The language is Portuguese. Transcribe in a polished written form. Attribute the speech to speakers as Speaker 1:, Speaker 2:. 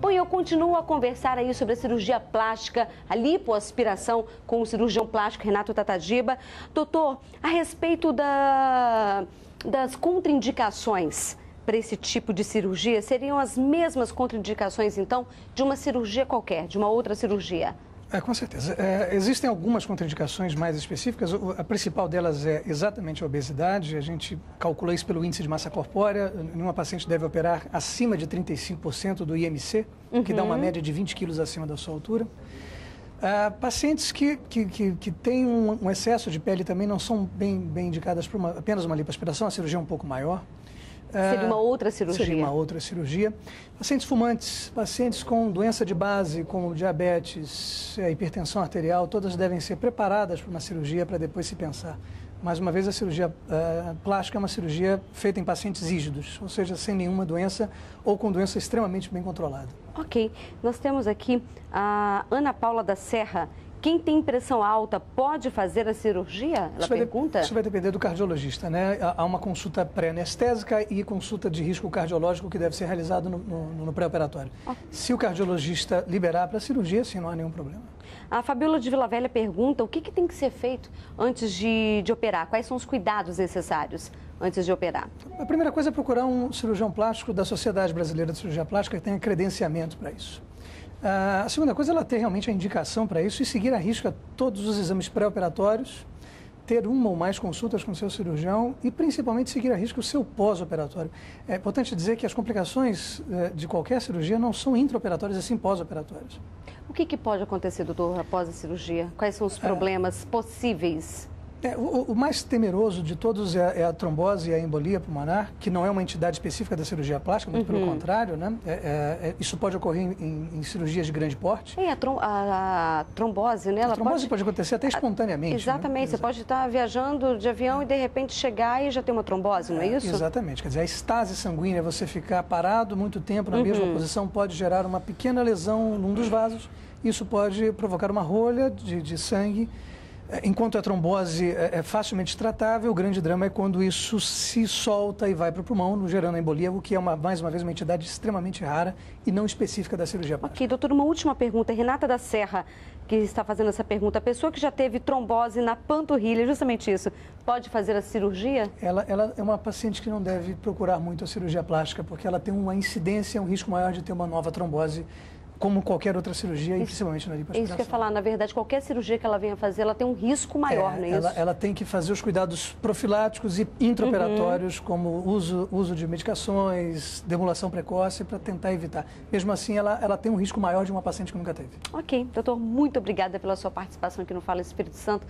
Speaker 1: Bom, e eu continuo a conversar aí sobre a cirurgia plástica, a lipoaspiração com o cirurgião plástico Renato Tatagiba. Doutor, a respeito das contraindicações para esse tipo de cirurgia, seriam as mesmas contraindicações, então, de uma cirurgia qualquer, de uma outra cirurgia?
Speaker 2: Com certeza. Existem algumas contraindicações mais específicas. A principal delas é exatamente a obesidade. A gente calcula isso pelo índice de massa corpórea. Nenhuma paciente deve operar acima de 35% do IMC, que dá uma média de 20 quilos acima da sua altura. Pacientes que têm um excesso de pele também não são bem indicadas para apenas uma lipoaspiração, a cirurgia é um pouco maior.
Speaker 1: Seria uma outra cirurgia?
Speaker 2: Seria uma outra cirurgia. Pacientes fumantes, pacientes com doença de base, como diabetes, hipertensão arterial, todas devem ser preparadas para uma cirurgia para depois se pensar. Mais uma vez, a cirurgia plástica é uma cirurgia feita em pacientes rígidos, ou seja, sem nenhuma doença ou com doença extremamente bem controlada.
Speaker 1: Ok. Nós temos aqui a Ana Paula da Serra. Quem tem pressão alta pode fazer a cirurgia? Ela pergunta.
Speaker 2: Isso vai depender do cardiologista, né? Há uma consulta pré-anestésica e consulta de risco cardiológico que deve ser realizado no pré-operatório. Se o cardiologista liberar para a cirurgia, sim, não há nenhum problema.
Speaker 1: A Fabiola de Vila Velha pergunta o que tem que ser feito antes de operar? Quais são os cuidados necessários antes de operar?
Speaker 2: A primeira coisa é procurar um cirurgião plástico da Sociedade Brasileira de Cirurgia Plástica que tenha credenciamento para isso. A segunda coisa é ela ter realmente a indicação para isso e seguir à risca todos os exames pré-operatórios, ter uma ou mais consultas com o seu cirurgião e principalmente seguir à risca o seu pós-operatório. É importante dizer que as complicações de qualquer cirurgia não são intraoperatórias, e sim pós-operatórias.
Speaker 1: O que pode acontecer, doutor, após a cirurgia? Quais são os problemas possíveis?
Speaker 2: O mais temeroso de todos é a trombose e a embolia pulmonar, que não é uma entidade específica da cirurgia plástica, muito pelo contrário, né? Isso pode ocorrer em cirurgias de grande porte.
Speaker 1: A trombose, né?
Speaker 2: A trombose pode acontecer até espontaneamente.
Speaker 1: Exatamente. Né? Você pode estar viajando de avião e de repente chegar e já ter uma trombose, não é isso?
Speaker 2: Exatamente. Quer dizer, a estase sanguínea, você ficar parado muito tempo na mesma posição, pode gerar uma pequena lesão num dos vasos. Isso pode provocar uma rolha de sangue. Enquanto a trombose é facilmente tratável, o grande drama é quando isso se solta e vai para o pulmão, gerando a embolia, o que é, mais uma vez, uma entidade extremamente rara e não específica da cirurgia plástica.
Speaker 1: Ok, doutor, uma última pergunta. Renata da Serra, que está fazendo essa pergunta. A pessoa que já teve trombose na panturrilha, justamente isso, pode fazer a cirurgia?
Speaker 2: Ela é uma paciente que não deve procurar muito a cirurgia plástica, porque ela tem uma incidência, um risco maior de ter uma nova trombose, como qualquer outra cirurgia, e principalmente na lipoaspiração.
Speaker 1: Isso que eu ia falar, na verdade, qualquer cirurgia que ela venha fazer, ela tem um risco maior, não é isso?
Speaker 2: Ela tem que fazer os cuidados profiláticos e intraoperatórios, como uso de medicações, demulação precoce, para tentar evitar. Mesmo assim, ela tem um risco maior de uma paciente que nunca teve.
Speaker 1: Ok, doutor, muito obrigada pela sua participação aqui no Fala Espírito Santo.